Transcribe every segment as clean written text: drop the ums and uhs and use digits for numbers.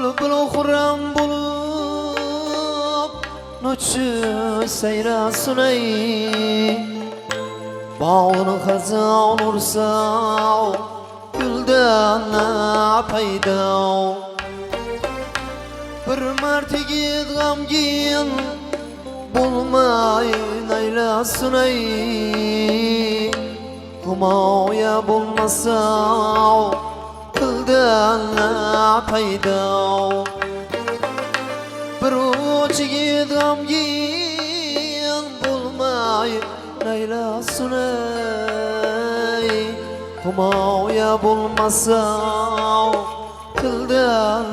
Bülbül xurram bulup Noçu seyrasın ey Bağını xazan ursa Gülden payda Bir martigid gamgin Bulmayın aylasın ey Humaya bulmasa Gülden payda Bir uçigid gamgin Bulmayın aylasın ey Humaya bulmasa Gülden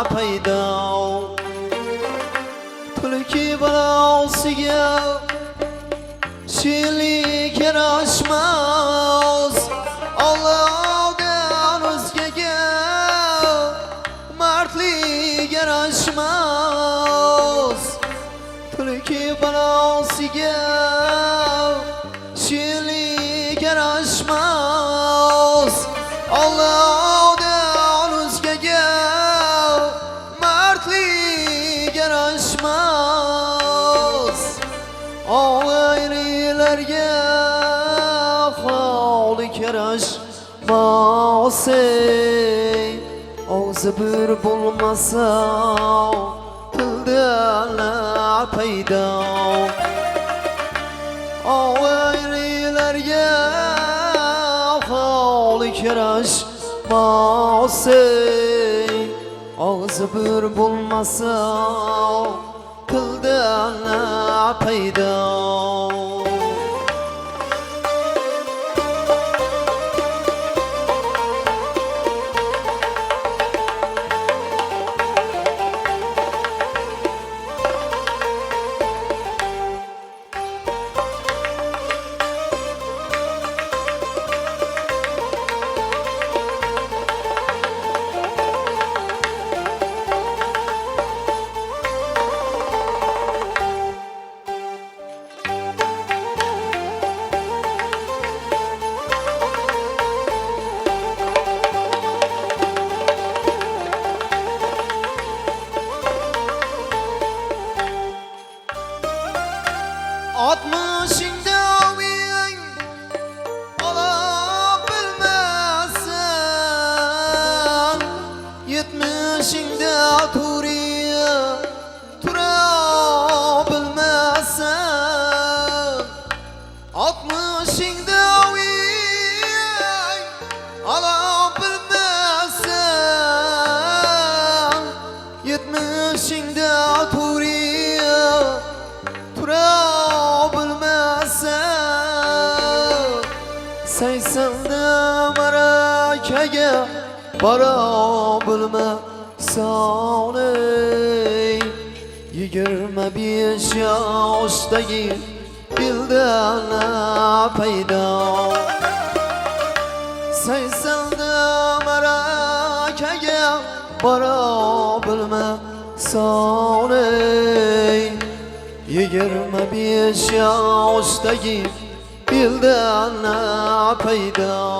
payda Tulki balasiga Şiirlik yaraşmaz Allah'dan özgege Mertlik yaraşmaz Tulki balasiga Şiirlik yaraşmaz Allah'dan özgege Mertlik yaraşmaz Ağlayrilerge Halik yaraşmaz Ağzı bir bulmasa Tilden payda Ağlayrilerge Halik yaraşmaz Ağzı bir bulmasa Tilden payda Altmışında uyan olabilmezsen Yetmişinde turabilmezsen Altmışında uyan olabilmezsen Yetmişinde Seysende merakege Barabilmezsen ey 25 yaşdagi Bilden payda Seysende merakege Barabilmezsen ey 25 yaşdagi Bilden payda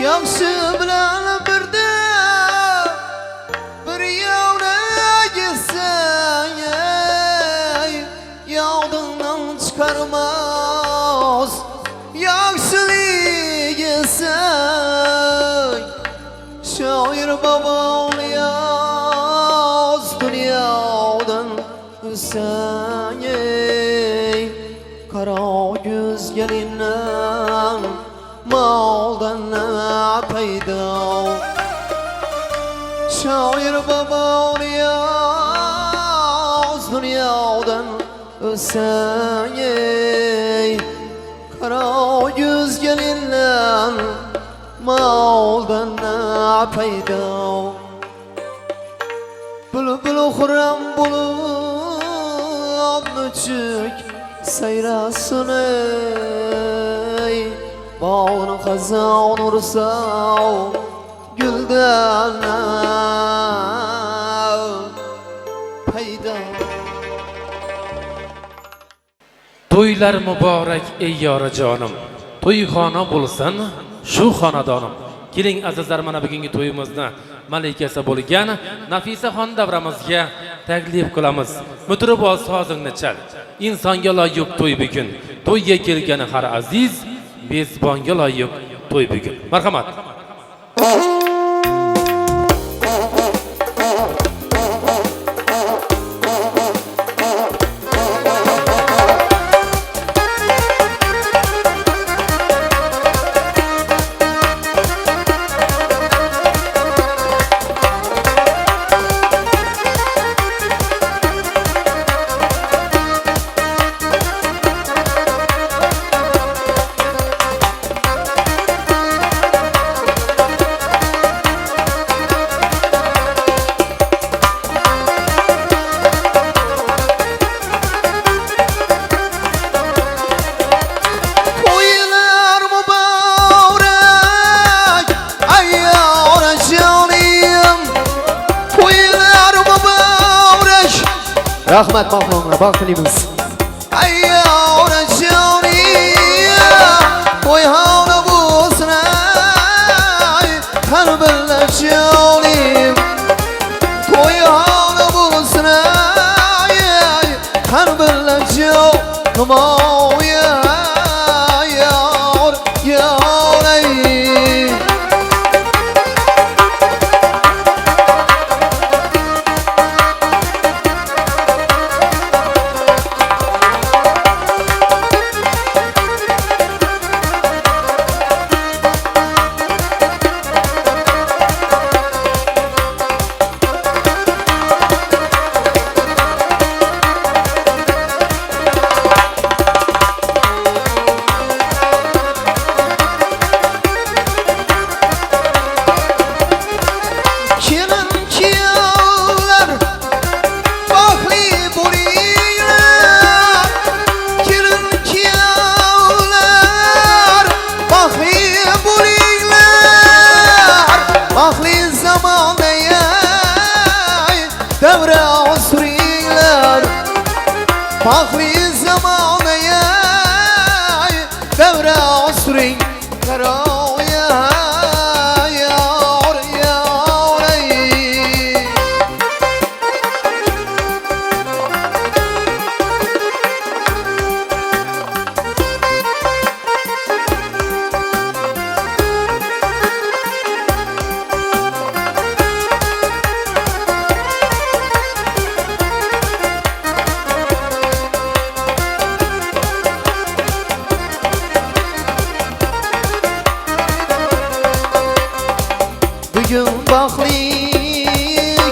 Yaxşı bilen birde bir yavra gitsen Yağdığından çıkarmaz Yaxşılık etsen Şair babam yaz Dünyadan sen Kara göz gelinden Maldan payda Şair shoir bobon yoz dunyodan o'tsang ey qaro yuz gelinlan moldan na paydo bulbul xurram bo'lib muchuk sayrasin ey bog'ni qazon ursa guldan paydo. To'ylar muborak ey yorajonim, to'yxona bo'lsin shu xonadonim. Keling azizlar, mana bugungi to'yimizni malikasi bo'lgan Nafisaxon davramizga taklif qilamiz. Mutribol sozingni chal. Insonga loyiq to'y bugun. To'yga kelgani har aziz, bezbonga loyiq to'y bugun. Marhamat. Rahmat mahmumlar, baxtliimiz. Ayyora joniya, to'yxona bo'lsin ay, qalbimda jonim. To'yxona bo'lsin ay, qalbimda jonim. Ya yor, yoray. Bahri zamanaya devre asrin karaya yar yaray. Bugün baxtli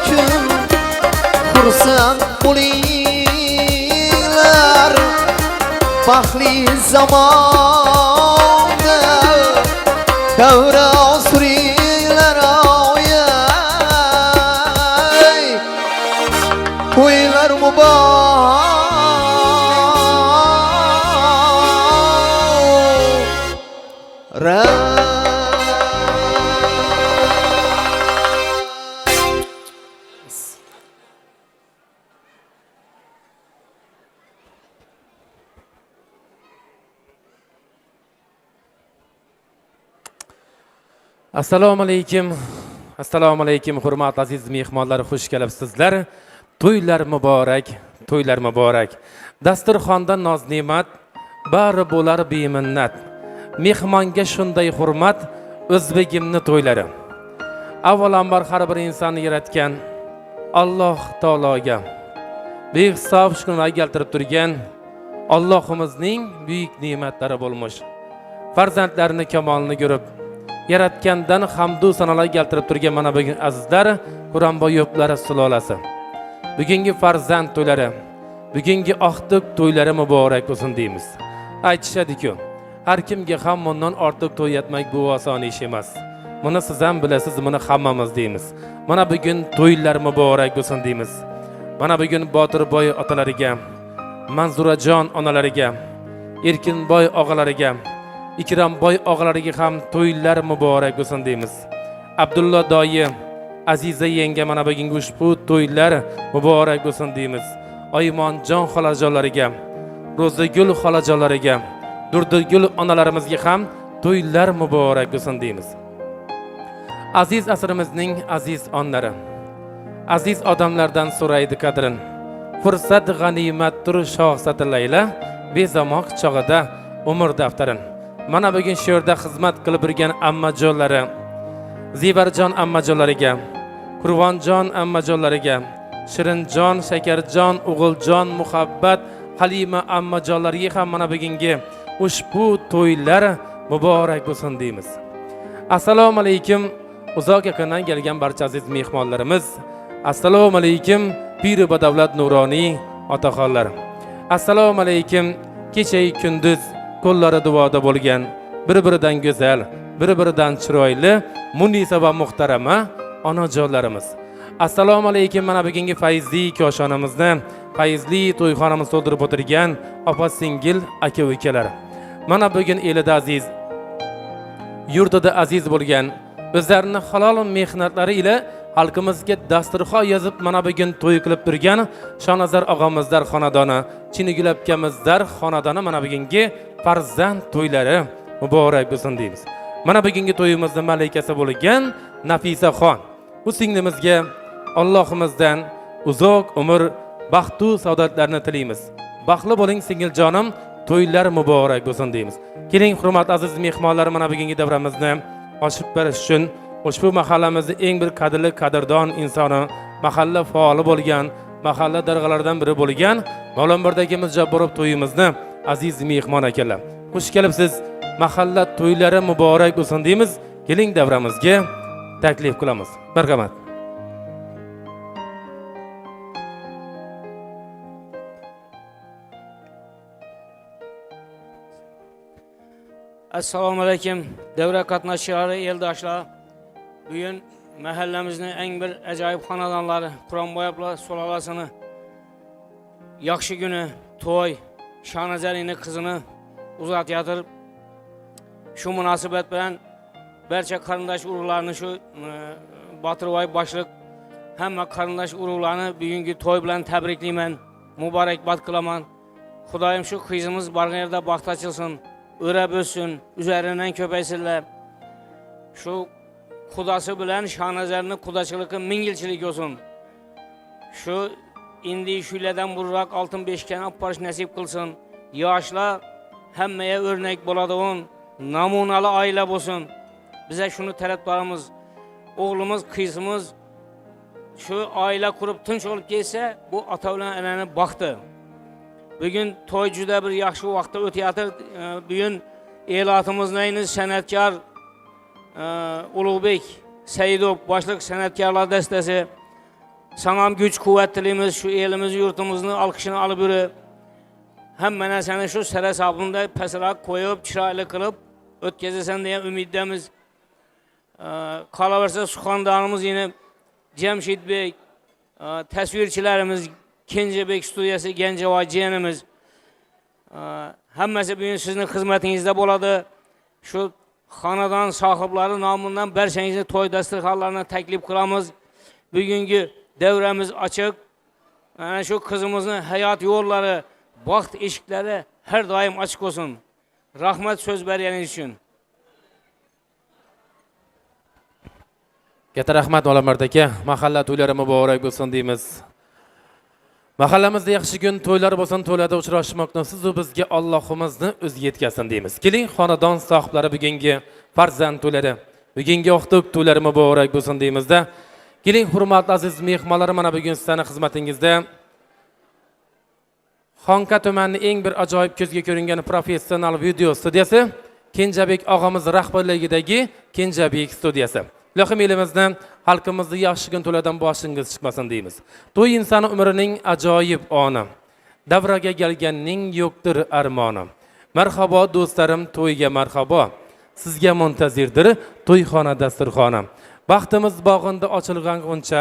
kun, xursand bo'linglar. Baxtli zamonda davra suringlar oyay. To'ylar muborak. Assalomu alaykum. Assalomu alaykum hurmatli aziz mehmonlar, xush kelibsizlar. To'ylar muborak, to'ylar muborak. Dasturxonda noz ne'mat, bari bo'lar beminnat. Mehmonga shunday hurmat, o'zbegimni to'ylari. Avvalambor har bir insonni yaratgan Alloh taologa behisob shukrona keltirib turgan Allohimizning buyuk ne'matlari bo'lmoq. Farzandlarini kamolini ko'rib yaratgandan hamdu sanolar keltirib turgan mana bugun azizlar, Quronboy yo'plari sulolasi. Bugungi farzand to'ylari, bugungi oqtiq to'ylari muborak bo'lsin deymiz. Aytishadi-ku, har kimga ham bundan ortiq to'y etmak bu oson ish emas. Buni siz ham bilasiz, buni hammamiz deymiz. Mana bugun to'ylar muborak bo'lsin deymiz. Mana bugun Botirboy otalariga, Manzurajon onalariga, Erkinboy og'alariga, Ikromboy og'alariga ham to'ylar muborak bo'lsin deymiz. Abdulla doyi, Aziza yenga mana bugungi ushbu to'ylar muborak bo'lsin deymiz. Oymonjon xolajonlariga, Ro'zagul xolajonlariga, Durdagul onalarimizga ham to'ylar muborak bo'lsin deymiz. Aziz asrimizning aziz onlari, aziz odamlardan so'raydi qadrin. Fursat g'animatdir shohsati Layla, bezamoq chog'ida umr daftarin. Mana bugun shu yerda xizmat qilib yurgan ammajonlari, Zibarjon ammajonlariga, Qurvonjon ammajonlariga, Shirinjon, Shakarjon, O'g'iljon, Muhabbat, Halima ammajonlariga ham mana bugungi ushbu to'ylar muborak bo'lsin deymiz. Assalomu alaykum uzoq yaqindan kelgan barcha aziz mehmonlarimiz. Assalomu alaykum Piri Badavlat nuroniy otaxonlar. Assalomu alaykum kecha kunduz qo'llari duoda bo'lgan, bir-biridan go'zal, bir-biridan chiroyli, munisa va muhtarama onajonlarimiz. Assalomu alaykum mana bugungi fayzli koshonamizni, fayzli to'yxonamizni to'ldirib o'tirgan opa-singil aka-ukalar. Mana bugun elida aziz, yurtida aziz bo'lgan, o'zlarini halol mehnatlari ila xalqimizga dasturxon yozib mana bugun to'y qilib turgan Shonazar og'amizlar xonadoni, Chinigul akamizlar xonadoni mana bugungi farzand to'ylari muborak bo'lsin deymiz. Mana bugungi to'yimizning malikasi bo'lgan Nafisaxon. Bu singlimizga Allohimizdan uzoq umr, baxtu saodatlarni tilaymiz. Baxtli bo'ling singiljonim, to'ylar muborak bo'lsin deymiz. Keling hurmatli aziz mehmonlar, mana bugungi davramizni ochib berish uchun ushbu mahallamizning eng bir qadrli qadrdon insoni, mahalla faoli bo'lgan, mahalla darg'alaridan biri bo'lgan Mavlonbordagimiz Jabborov to'yimizni aziz mehmon akalar, xush kelibsiz. Mahalla to'ylari muborak bo'lsin deymiz. Keling davramizga taklif qilamiz. Marhamat. Assalomu alaykum davra qatnashchilari, eldoshlar. Bugun mahallamizning eng bir ajoyib xonadonlari Quronboyevlar sulolasini yaxshi kuni to'y Shonazarining qizini uzatyapti. Shu munosabat bilan barcha qarindosh urug'larni, shu Botirboy boshliq hamma qarindosh urug'larni bugungi to'y bilan tabriklayman, muborakbod qilaman. Xudoyim shu qizimiz borgan yerda baxt ochilsin, o'rab o'ssin, üzerinden köpeysinler. Şu kudası bilen Şanazar'ın kudaçılıkı mingilçilik olsun. Şu indi şüleden vurarak altın beşken apparış nasip kılsın. Yaşla hemmeye örnek buladığın namunalı aile olsun. Bize şunu taraftarımız, oğlumuz, kızımız şu aile kurup tınç olup gelse bu atavlan elene baktı. Bugün toycuda bir yaxşı vaxtda ötəyatır. Bugün elatımızdayınız sənətkar Uluğbek Seyidov başlıq sənətkarlar dəstəsi. Sanam güç kuvvetliliğimiz şu elimiz yurtumuzun alkışını alıp yürü. Hem mənə səni şu sərə sabında pəsəraq koyup, çıraylı qılıb ötkəzəsən deyə ümiddəmiz. Kalaversə Suxandanımız yine Cemşid Bey, təsvirçilərimiz Kencebek Studiyası Gencevay ciğenimiz. Həmməsi bugün sizin xizmətinizdə boladı. Şu xanadan sahibləri namından bərsənizi toy dasturxanlarına təklif qılamız. Bugünkü devremiz açıq. Yani şu kızımızın hayat yolları, baxt eşikləri her daim açıq olsun. Rahmet söz beriyeniz için. Katta rahmat Mavlonbord aka, mahalla to'ylari muborak bo'lsin deymiz. Mahallamizda yaxshi kun to'ylar bo'lsin, to'ylarda uchrashmoqni siz va bizga Allohimizni o'zi yetkazsin deymiz. Keling, xonadon sohiblari bugungi farzand to'ylari, bugungi oqtiq to'ylari muborak bo'lsin deymizda. Keling, hurmatli aziz mehmonlar, mana bugun sizlarning xizmatingizda Xonqa tumanining eng bir ajoyib ko'zga ko'ringan professional video studiyasi Kenjabek og'amiz rahbarligidagi Kenjabek studiyasi. Ilohim elimizni, xalqimizni yaxshi kun to'ladan boshingiz chiqmasin deymiz. To'y inson umrining ajoyib oni. Davraga kelganning yo'qdir armoni. Marhabo do'stlarim, to'yga marhabo. Sizga muntazirdir to'yxona dasturxoni. Baxtimiz bog'inda ochilgan g'uncha,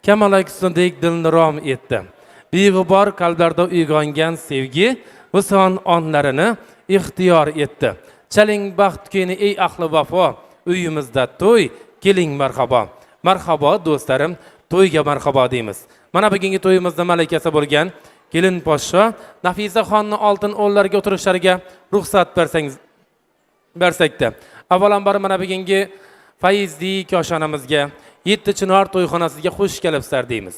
kamalak sundek dilni rom etdi. Beg'ubor qalblarda uyg'ongan sevgi bu son onlarini ixtiyor etdi. Chaling baxt kuni ey ahli vafo, uyimizda to'y, keling marhabo. Marhabo do'stlarim, to'yga marhabo deymiz. Mana bugungi to'yimizda malakasi bo'lgan kelin poshsho Nafisa xonni oltin o'llarga o'tirishlariga ruxsat bersakda. Avvalambor mana bugungi Fayizli koshonamizga 7 Chinor to'yxonasiga xush kelibsizlar deymiz.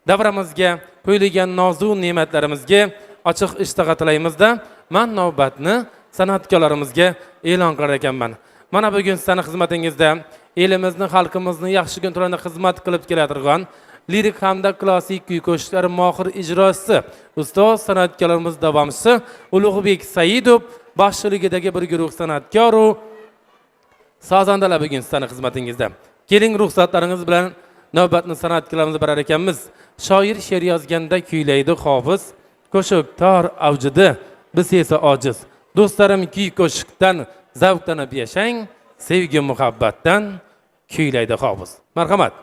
Davramizga qo'yilgan nozik ne'matlarimizga ochiq ishtaqa tilaymizda, men navbatni san'atkorlarimizga e'lon qilar ekanman. Mana bugun sizning xizmatingizda elimizni, xalqimizni yaxshi kun to'landa xizmat qilib keladigan lirik hamda klassik kuy qo'shiqlar mohir ijrochisi, ustoz san'atkorlarimiz davomchisi Ulug'bek Saidov boshchiligidagi bir guruh san'atkor va sozandalar bugun sizning xizmatingizda. Keling ruxsatlaringiz bilan navbatni san'atkorlarimiz barar ekanmiz. Shoir she'r yozganda kuylaydi hofiz, qo'shiq tor avjida, biz esa ojiz. Do'stlarim, kuy qo'shiqdan zavqlanib yashang, sevgi muhabbatdan kuylaydi hofiz. Marhamat.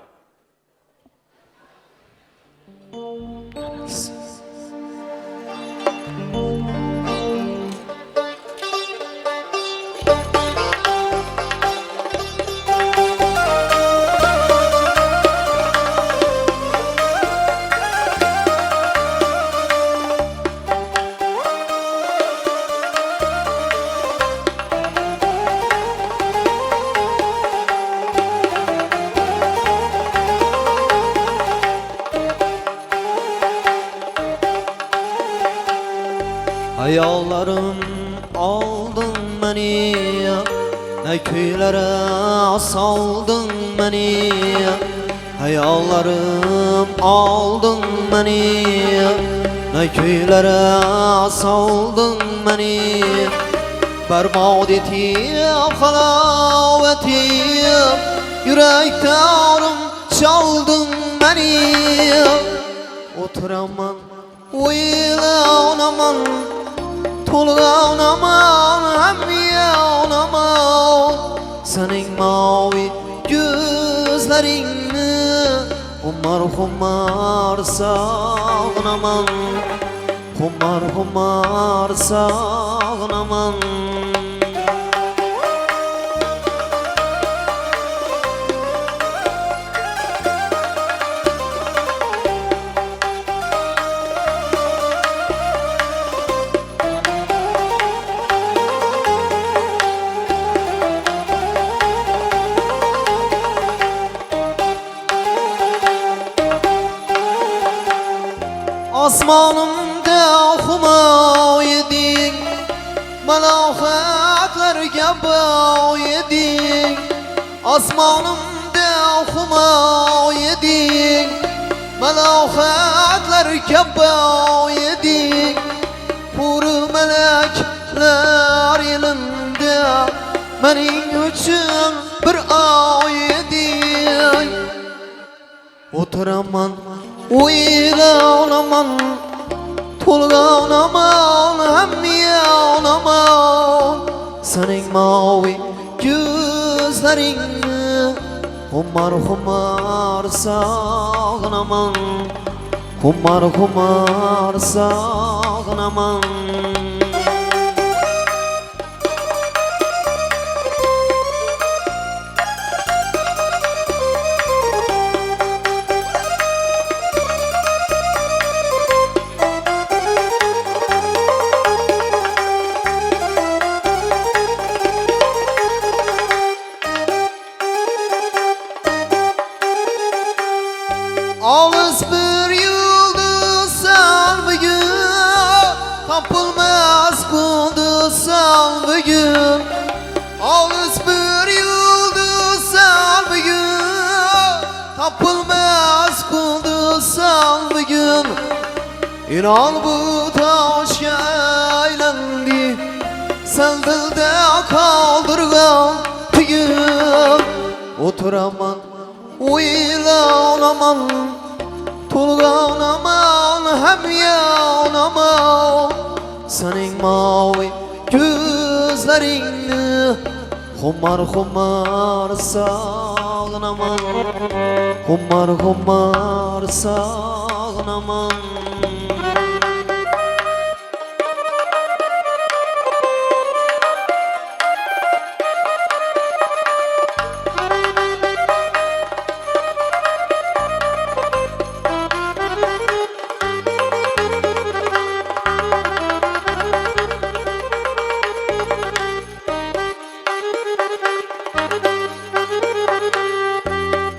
Hayallarım aldın beni, ne köylere saldın beni. Hayallarım aldın beni, ne köylere saldın beni. Berbat ettim halavetim, yüreklerim çaldın beni. Oturamam, uylanamam, Tolganaman hem yanaman, senin mavi gözlerini Humar humar sağnaman, humar humar sağnaman. Asmanımda huma yedin, melaketlerge bağ yedin. Asmanımda huma yedin, melaketlerge bağ yedin. Huru melekler elinde, benim için bir ağ yedin. Oturaman, uylanaman, tolganaman hem yanaman, senin mavi gözlerini humar humar sağnaman, humar humar sağnaman. Ağız bir yıldız sen bugün, kapılmaz kıldı sen bugün. Ağız bir yıldız sen bugün, kapılmaz kıldı sen bugün. İnan bu taş eğlendi, sen dilde kal. Oturaman Uylanaman Tulganaman Hem yanaman Senin mavi gözlerini Humar humar sağlanaman Humar humar sağlanaman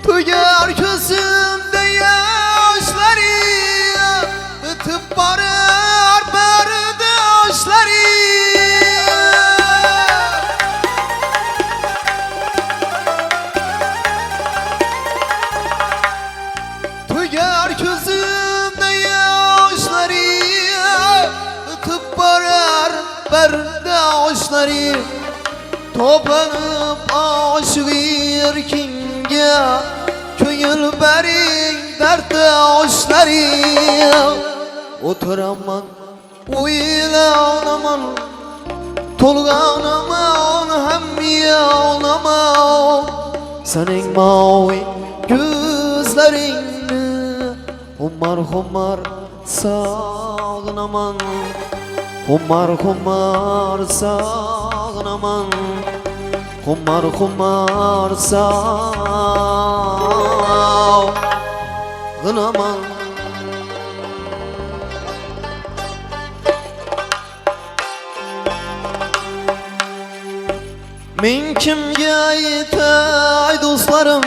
Tüyer gözümde yaşları Bıtıp barır bardaşları Tüyer gözümde yaşları Bıtıp barır bardaşları Toplanıp aşık erkinge Köyül berin dertte aşları Oturaman Uylanaman Tolganaman Hem yanaman Senin mavi gözlerini Humar humar sağlanaman Humar humar sağlanaman Humar humar sağlanaman Men kimge aytay dostlarım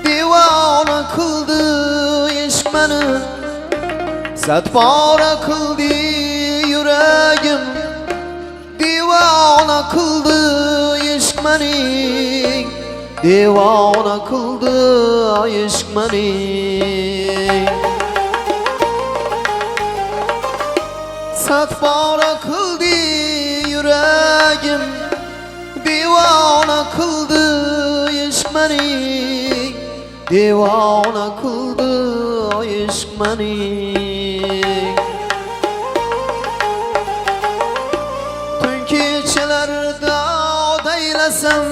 Divana kıldı iş meni Satbara kıldı yüreğim Divana kıldı iş meni Divana kıldı iş meni Satbara kıldı yüreğim Divana kıldı iş meni Divana kıldı iş meni Tüm keçelerde odaylesem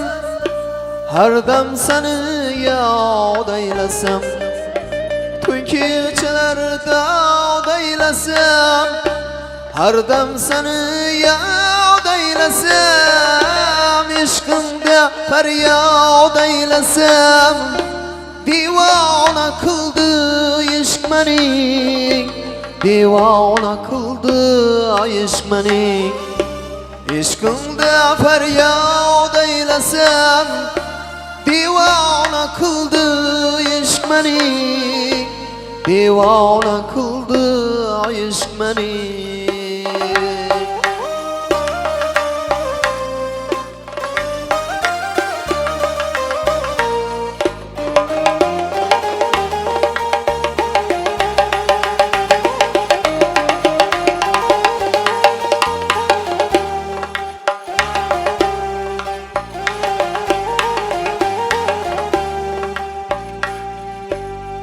Her dem seni yad eylesem Tüm keçelerde odaylesem Her dem seni yad eylesem İşkımda feryad eylesem Divana kıldı iş meni Divana kıldı iş meni İşkımda feryad eylesem Divana kıldı iş meni Divana kıldı iş meni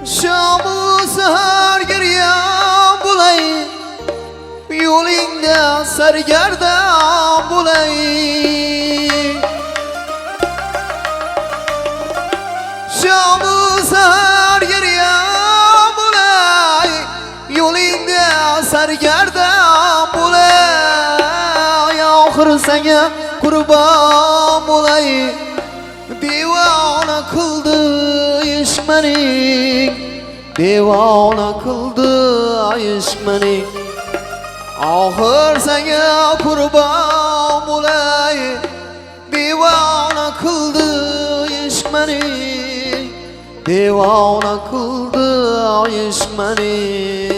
Şamı sahar giryan bulay Yolingda sargardan bulay Şamı sahar giryan bulay Yolingda sargardan bulay Ahir sana kurban bulay Divana kıldı iş meni Divana kıldı iş meni Ahir sana kurban bulay Divana kıldı iş meni Divana kıldı iş meni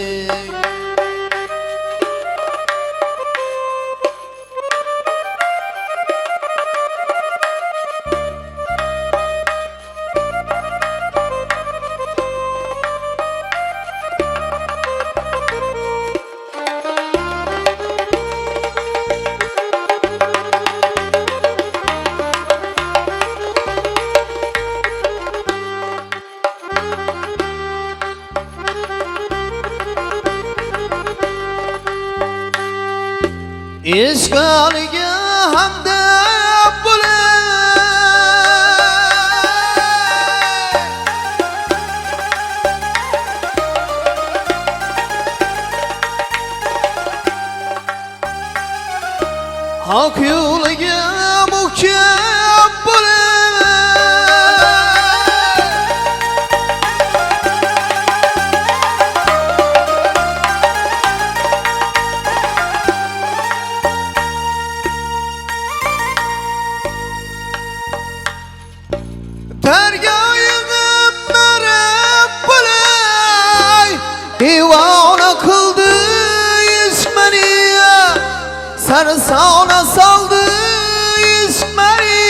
ishqaliga hamdam bo'lay. Haq yo'liga muhkam bo'lay. Dergahına merhab bo'lay. Divona qildi ishq meni, sarsona soldi ishq meni.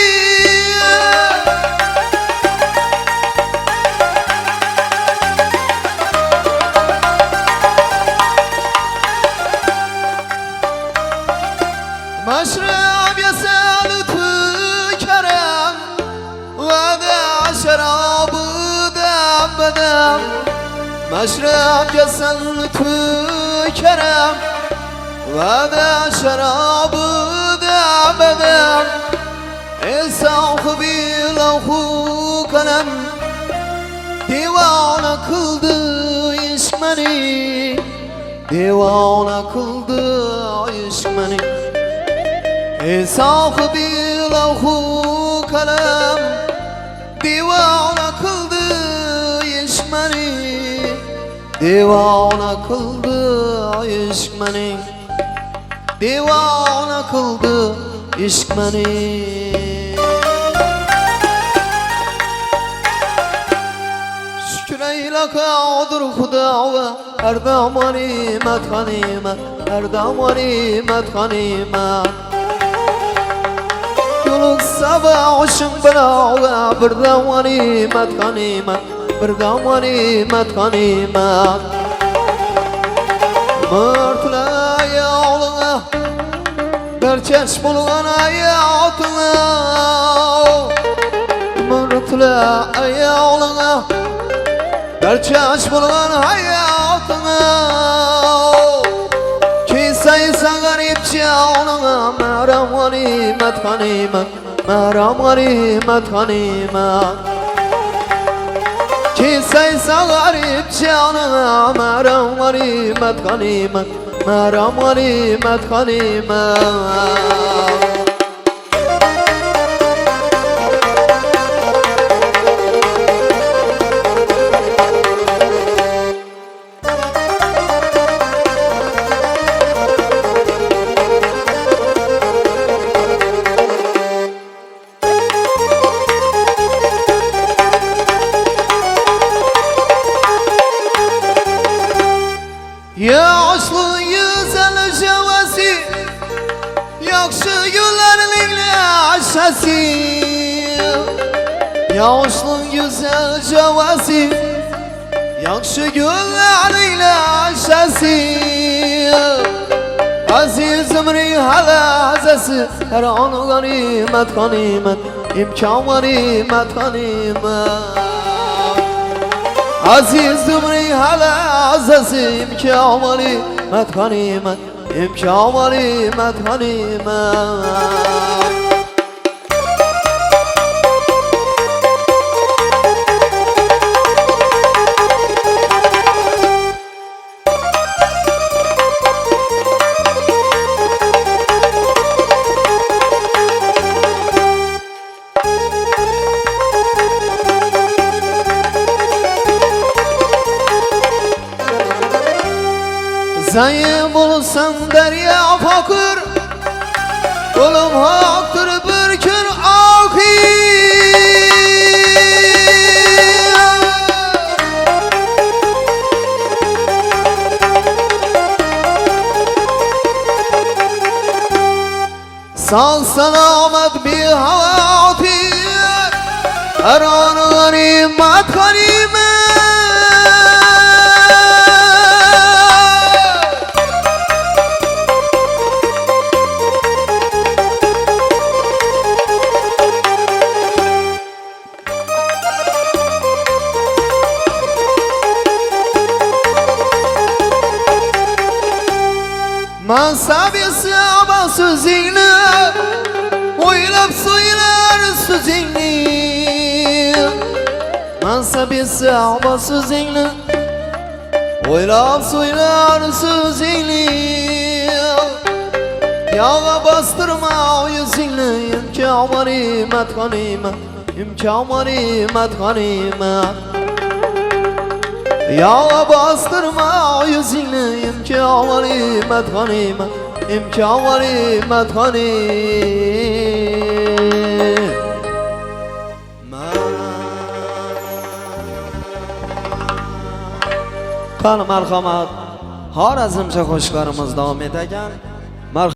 Mashrab yasal lütfü kerem, vada şarabı dam badam. Mashrab yasal lütfü kerem, vada şarabı dam badam. Ey sahibi lahu kalem, divana kıldı ishq meni, divana kıldı ishq meni. Ey sahibi lahu kalem, divana kıldı ishq meni, divana kıldı ishq meni, divana kıldı ishq meni. Şükür eyle kadir Xudo va her zaman imat g'animat, her zaman imat g'animat. Yoluk sabah oşun bana bir zaman imat g'animat, bir zaman imat g'animat. Mırtla yoluna derçeş bulgan hayatına, mırtla yoluna derçeş bulgan hayatına. Saysan garip canına, meram ganimet ganimet, meram ganimet ganimet. Ki saysan garip canına, meram ganimet ganimet, meram ganimet ganimet. Yaşlı güzel şevesi, yakşı güllerinin aşası. Yaşlı güzel şevesi, yakşı güllerinin aşası. Aziz ömrü halazesi, her an ganimet ganimet, imkan ganimet ganimet. Aziz ömrü halazesi, imkan ganimet ganimet, imkan ganimet ganimet. Zayıf olsan derya fakir, oğlum haktır bir gün ahir. Sağ selamet bir hayatı, her an ganimet ganimet. Mansabiyesi sözünü Oylab söyler sözünü Mansabesi ama sözünü Oylab söyler sözünü Yağa bastırma o yüzünü İmkan var imet hanıma İmkan var imet hanıma Yağa bastırma o yüzünü İmkan var imet hanıma İmkan var imet hanıma Qani marhamat Xorazmcha qo'shiqlarimiz davom etagan